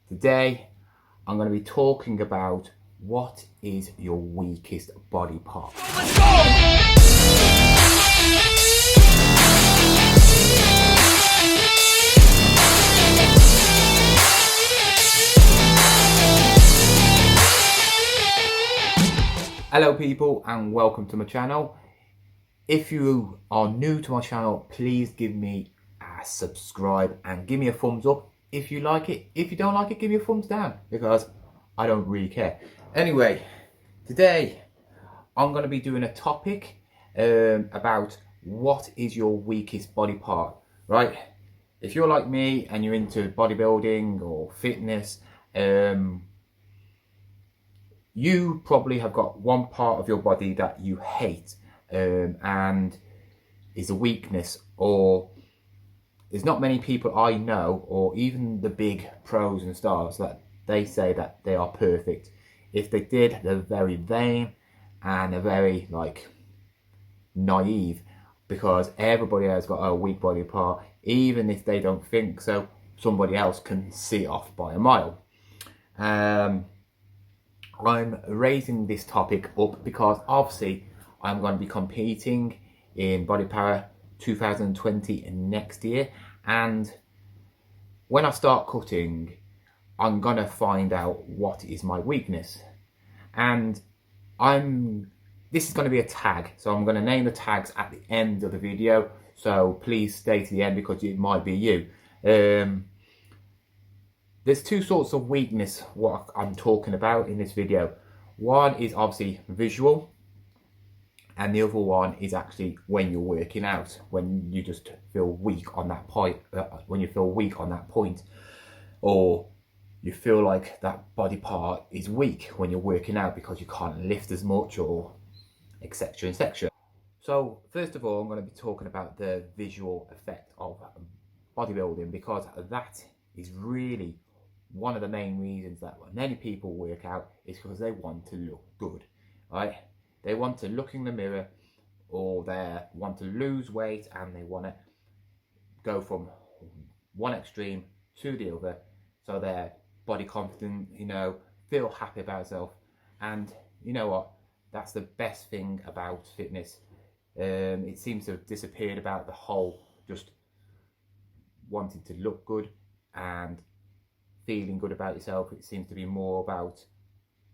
Today I'm going to be talking about what is your weakest body part. Let's go! Hello people and welcome to my channel. If you are new to my channel, please give me a subscribe and give me a thumbs up if you like it. If you don't like it, give me a thumbs down because I don't really care. Anyway, today I'm going to be doing a topic about what is your weakest body part, right? If you're like me and you're into bodybuilding or fitness, you probably have got one part of your body that you hate and is a weakness, or there's not many people I know, or even the big pros and stars, that they say that they are perfect. If they did, they're very vain and they're very naive, because everybody has got a weak body part. Even if they don't think so, somebody else can see it off by a mile. I'm raising this topic up because obviously I'm going to be competing in Bodypower 2020 next year, and when I start cutting I'm going to find out what is my weakness, and this is going to be a tag, so I'm going to name the tags at the end of the video, so please stay to the end because it might be you. There's two sorts of weakness what I'm talking about in this video. One is obviously visual, and the other one is actually when you're working out, when you just feel weak on that point, or you feel like that body part is weak when you're working out because you can't lift as much, or etc, etc. So first of all, I'm going to be talking about the visual effect of bodybuilding, because that is really one of the main reasons that many people work out, is because they want to look good, right? They want to look in the mirror, or they want to lose weight, and they want to go from one extreme to the other, so they're body confident, feel happy about themselves. And you know what? That's the best thing about fitness. It seems to have disappeared about the whole just wanting to look good and feeling good about yourself. It seems to be more about,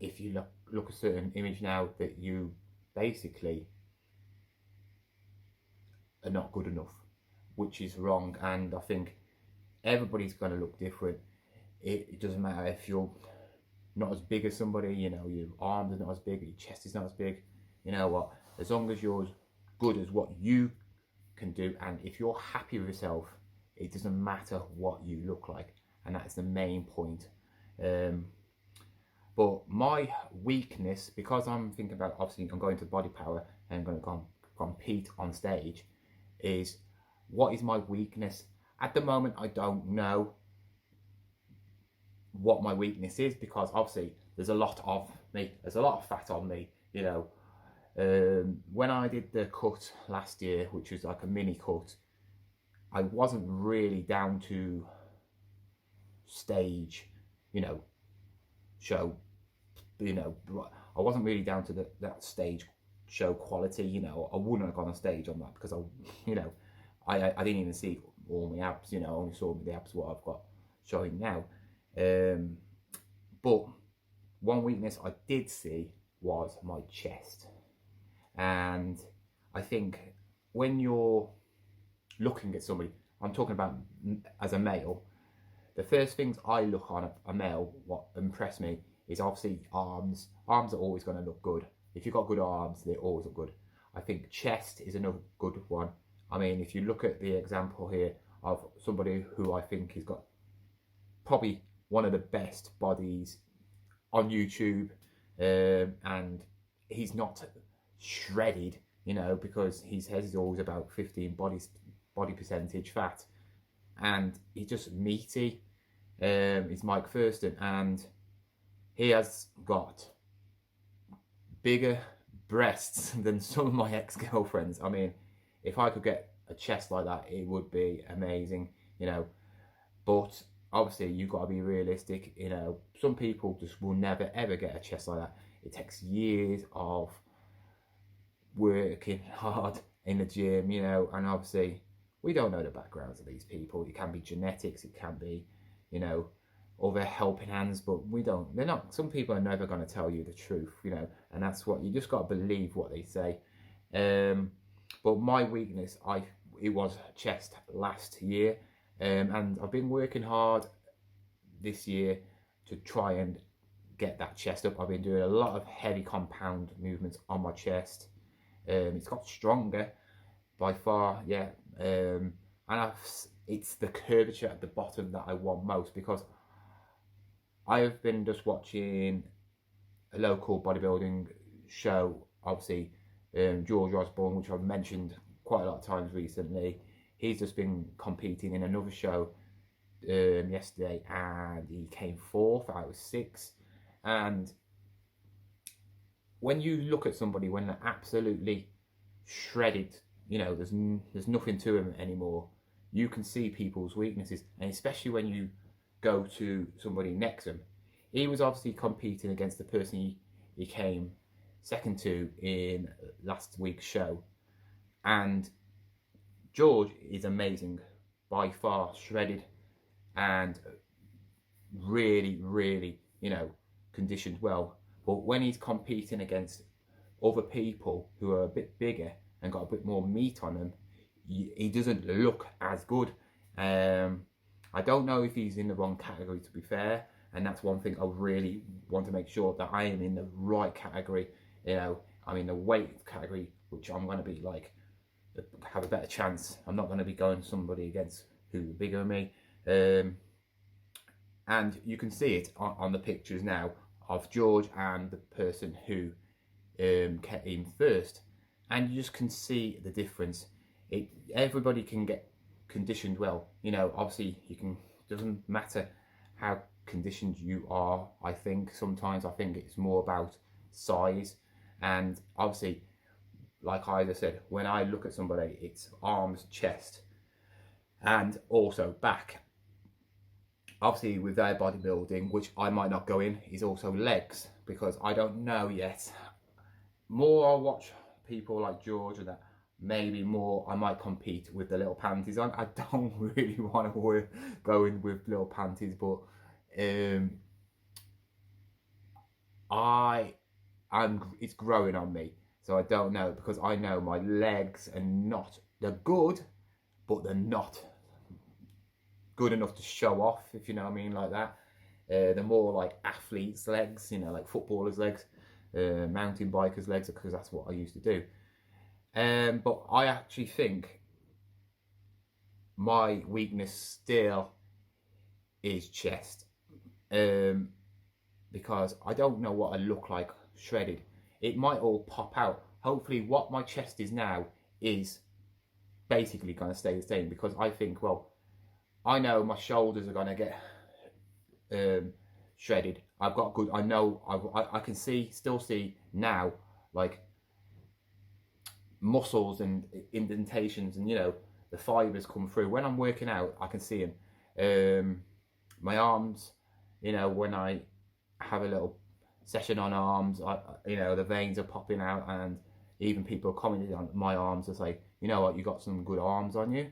if you look a certain image now, that you basically are not good enough, which is wrong. And I think everybody's going to look different. It doesn't matter if you're not as big as somebody, your arms are not as big, your chest is not as big. You know what? As long as you're as good as what you can do, and if you're happy with yourself, it doesn't matter what you look like. And that's the main point. But my weakness, because I'm thinking about, obviously I'm going to Bodypower and I'm going to compete on stage, is what is my weakness? At the moment I don't know what my weakness is, because obviously there's a lot of fat on me. When I did the cut last year, which was like a mini cut, I wasn't really down to stage show, I wasn't really down to that stage show quality. I wouldn't have gone on stage on that, because I didn't even see all my abs. I only saw the abs what I've got showing now. But one weakness I did see was my chest, and I think when you're looking at somebody, I'm talking about as a male, the first things I look on a male, what impress me, is obviously arms. Arms are always going to look good. If you've got good arms, they always look good. I think chest is another good one. I mean, if you look at the example here of somebody who I think has got probably one of the best bodies on YouTube, and he's not shredded, because his head is always about 15 body percentage fat, and he's just meaty. He's Mike Thurston, and he has got bigger breasts than some of my ex-girlfriends. I mean, if I could get a chest like that, it would be amazing, But obviously you've got to be realistic. You know, some people just will never ever get a chest like that. It takes years of working hard in the gym, you know, and obviously we don't know the backgrounds of these people. It can be genetics, it can be, you know, other helping hands, but we don't. They're not. Some people are never going to tell you the truth, you know, and that's what you just got to believe what they say. But my weakness, it was chest last year, and I've been working hard this year to try and get that chest up. I've been doing a lot of heavy compound movements on my chest. It's got stronger by far, yeah. And it's the curvature at the bottom that I want most, because I've been just watching a local bodybuilding show, obviously, George Osborne, which I've mentioned quite a lot of times recently. He's just been competing in another show yesterday, and he came 4th out of 6. And when you look at somebody when they're absolutely shredded, you know, there's nothing to them anymore, you can see people's weaknesses, and especially when you go to somebody next to him. He was obviously competing against the person he came second to in last week's show, and George is amazing, by far, shredded and really, really, you know, conditioned well. But when he's competing against other people who are a bit bigger and got a bit more meat on them, he doesn't look as good. I don't know if he's in the wrong category, to be fair, and that's one thing I really want to make sure that I am in the right category. You know, I'm in the weight category, which I'm going to be like, have a better chance. I'm not going to be going somebody against who's bigger than me. And you can see it on the pictures now of George and the person who came first, and you just can see the difference. Everybody can get conditioned well, you know. Obviously, doesn't matter how conditioned you are. I think sometimes it's more about size, and obviously, like I just said, when I look at somebody, it's arms, chest, and also back. Obviously, with their bodybuilding, which I might not go in, is also legs, because I don't know yet. More I'll watch people like George and that, maybe more I might compete with the little panties on. I don't really want to go in with little panties, but it's growing on me. So I don't know, because I know my legs are they're good, but they're not good enough to show off, if you know what I mean, like that. They're more like athletes' legs, you know, like footballers' legs, mountain bikers' legs, because that's what I used to do. But I actually think my weakness still is chest, because I don't know what I look like shredded. It might all pop out. Hopefully what my chest is now is basically going to stay the same, because I think, well, I know my shoulders are going to get shredded. I've got good, I know, I can still see now, like, muscles and indentations, and, you know, the fibers come through. When I'm working out, I can see them. My arms, you know, when I have a little session on arms, you know, the veins are popping out, and even people are commenting on my arms and say, you know what, you got some good arms on you.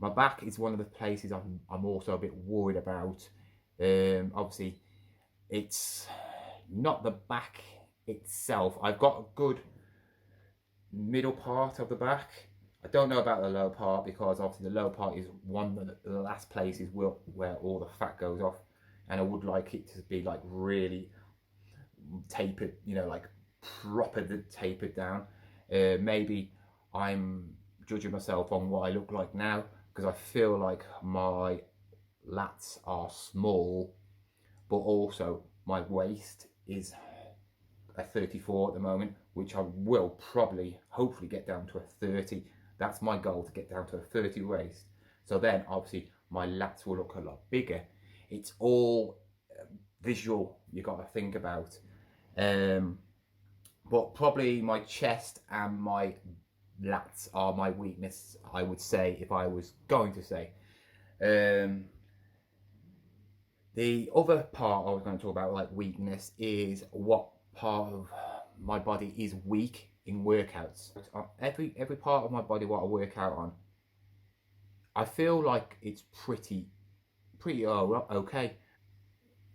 My back is one of the places I'm also a bit worried about. Obviously, it's not the back itself. I've got a good middle part of the back. I don't know about the lower part, because obviously the lower part is one of the last places where all the fat goes off, and I would like it to be like really tapered, you know, like proper tapered down. Maybe I'm judging myself on what I look like now, because I feel like my lats are small, but also my waist is a 34 at the moment, which I will probably, hopefully, get down to a 30. That's my goal, to get down to a 30 waist. So then, obviously, my lats will look a lot bigger. It's all visual, you got to think about. But probably my chest and my lats are my weakness, I would say, if I was going to say. The other part I was going to talk about, like weakness, is what part of my body is weak in workouts. Every part of my body what I work out on, I feel like it's pretty okay.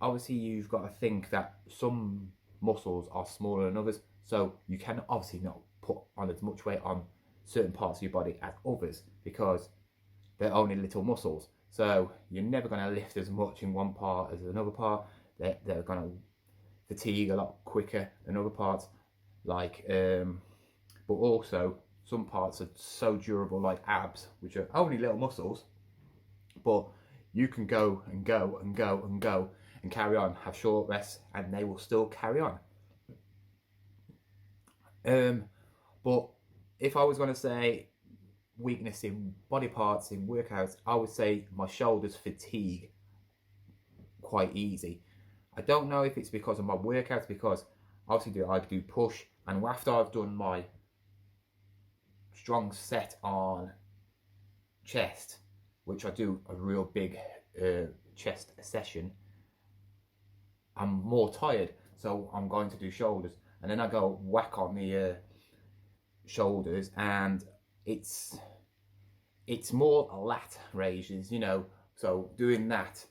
Obviously, you've got to think that some muscles are smaller than others, so you can obviously not put on as much weight on certain parts of your body as others because they're only little muscles. So you're never going to lift as much in one part as another part. They're going to fatigue a lot quicker than other parts. But also some parts are so durable, like abs, which are only little muscles, but you can go and go and go and go and carry on, have short rests, and they will still carry on. But if I was going to say weakness in body parts in workouts, I would say my shoulders fatigue quite easy. I don't know if it's because of my workouts, because obviously I do push, and after I've done my strong set on chest, which I do a real big chest session, I'm more tired, so I'm going to do shoulders, and then I go whack on the shoulders, and it's more lat raises, you know. So doing that,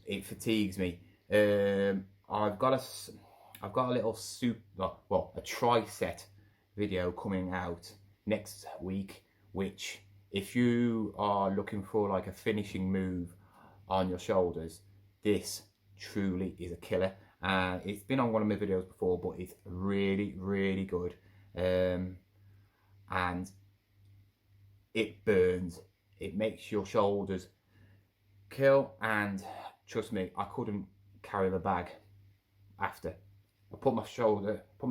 it fatigues me. I've got a little a tricep video coming out next week, which if you are looking for like a finishing move on your shoulders, this truly is a killer. It's been on one of my videos before, but it's really good. And it burns. It makes your shoulders kill, and trust me, I couldn't carry the bag after. I put my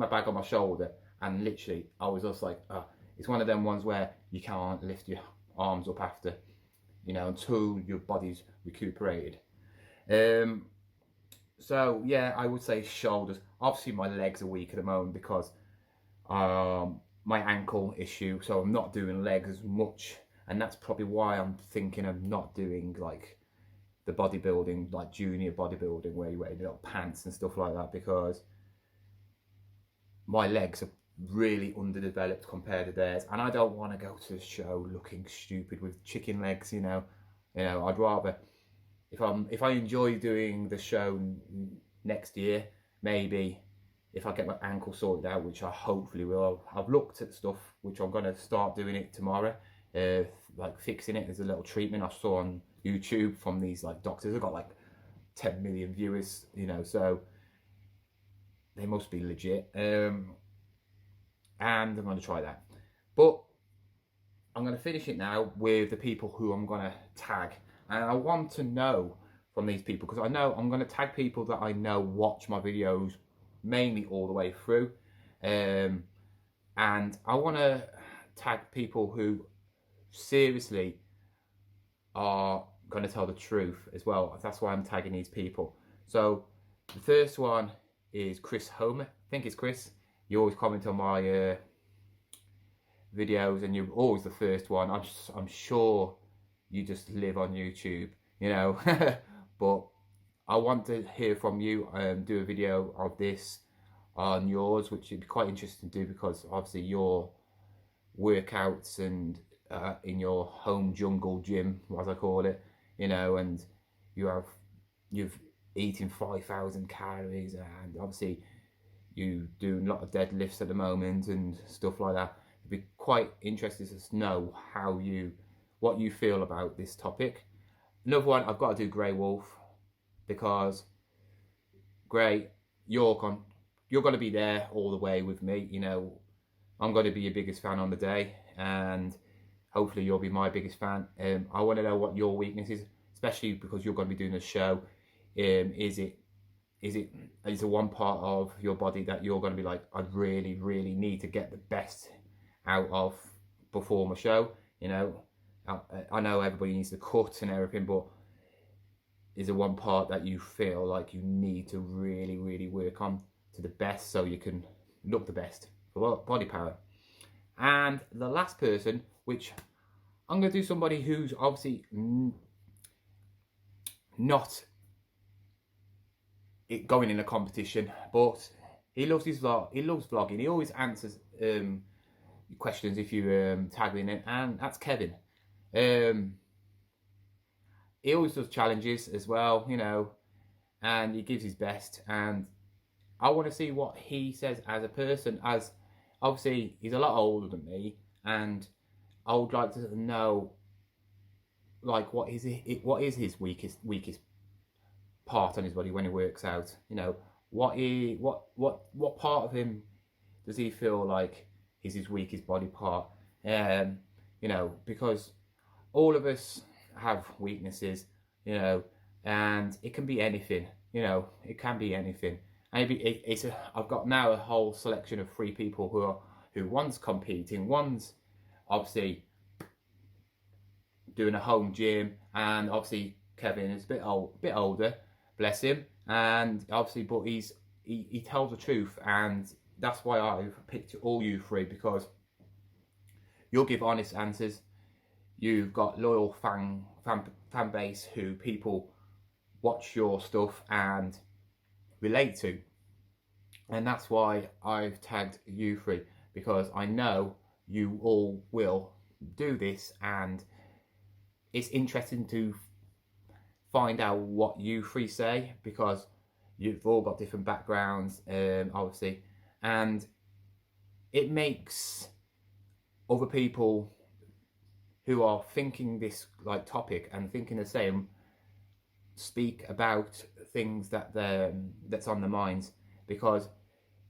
bag on my shoulder, and literally I was just like, it's one of them ones where you can't lift your arms up after, you know, until your body's recuperated. So yeah, I would say shoulders. Obviously my legs are weak at the moment because my ankle issue, so I'm not doing legs as much, and that's probably why I'm thinking of not doing like the bodybuilding, like junior bodybuilding, where you wear little pants and stuff like that, because my legs are really underdeveloped compared to theirs, and I don't want to go to the show looking stupid with chicken legs, you know. I'd rather, if I enjoy doing the show next year, maybe if I get my ankle sorted out, which I hopefully will. I've looked at stuff, which I'm going to start doing it tomorrow, like fixing it. There's a little treatment I saw on YouTube from these like doctors. They've got like 10 million viewers, you know, so they must be legit. And I'm going to try that. But I'm going to finish it now with the people who I'm going to tag. And I want to know from these people, because I know I'm going to tag people that I know watch my videos mainly all the way through. And I want to tag people who seriously are going to tell the truth as well. That's why I'm tagging these people. So the first one is Chris Homer. I think it's Chris. You always comment on my videos, and you're always the first one. I'm sure you just live on YouTube, you know. But I want to hear from you and do a video of this on yours, which would be quite interesting to do, because obviously your workouts and in your home jungle gym, as I call it, you know, and you've eaten 5,000 calories, and obviously you do a lot of deadlifts at the moment and stuff like that. It'd be quite interesting to know what you feel about this topic. Another one, I've got to do Grey Wolf, because Grey, you're going to be there all the way with me, you know. I'm going to be your biggest fan on the day, and hopefully you'll be my biggest fan. I want to know what your weakness is, especially because you're going to be doing a show. Is it one part of your body that you're going to be like, I really need to get the best out of before my show? You know, I know everybody needs to cut and everything, but is there one part that you feel like you need to really work on to the best, so you can look the best for Bodypower? And the last person, which I'm going to do somebody who's obviously not going in a competition, but he loves his vlog. He loves vlogging. He always answers questions if you tag in it, and that's Kevin. He always does challenges as well, you know, and he gives his best. And I want to see what he says as a person. As obviously he's a lot older than me, and I would like to know, like, what is his weakest part on his body when he works out. You know, what part of him does he feel like is his weakest body part? You know, because all of us have weaknesses, you know, and it can be anything. You know, it can be anything. Maybe I've got now a whole selection of 3 people who one's competing, one's obviously doing a home gym, and obviously Kevin is a bit older, bless him, and obviously, but he tells the truth, and that's why I've picked all you 3, because you'll give honest answers. You've got loyal fan base who people watch your stuff and relate to, and that's why I've tagged you 3, because I know you all will do this, and it's interesting to find out what you 3 say, because you've all got different backgrounds, obviously, and it makes other people who are thinking this like topic and thinking the same speak about things that's on their minds, because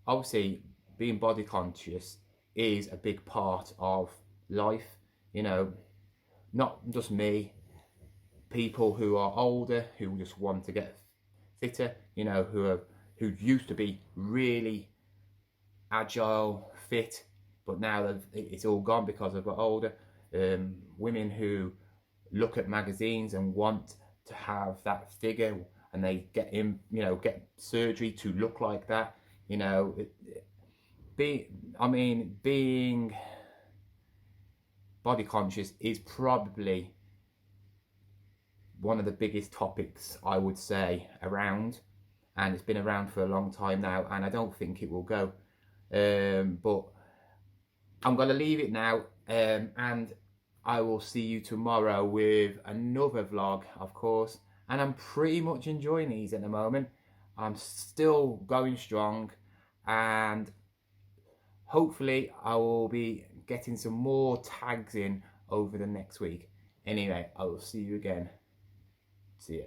obviously being body conscious is a big part of life, you know, not just me, people who are older who just want to get fitter, you know, who used to be really agile, fit, but now it's all gone because they've got older. Women who look at magazines and want to have that figure, and they get get surgery to look like that. You know, being body conscious is probably one of the biggest topics, I would say, around, and it's been around for a long time now, and I don't think it will go. But I'm going to leave it now, and I will see you tomorrow with another vlog, of course. And I'm pretty much enjoying these at the moment. I'm still going strong, and hopefully I will be getting some more tags in over the next week. Anyway, I will see you again. See ya.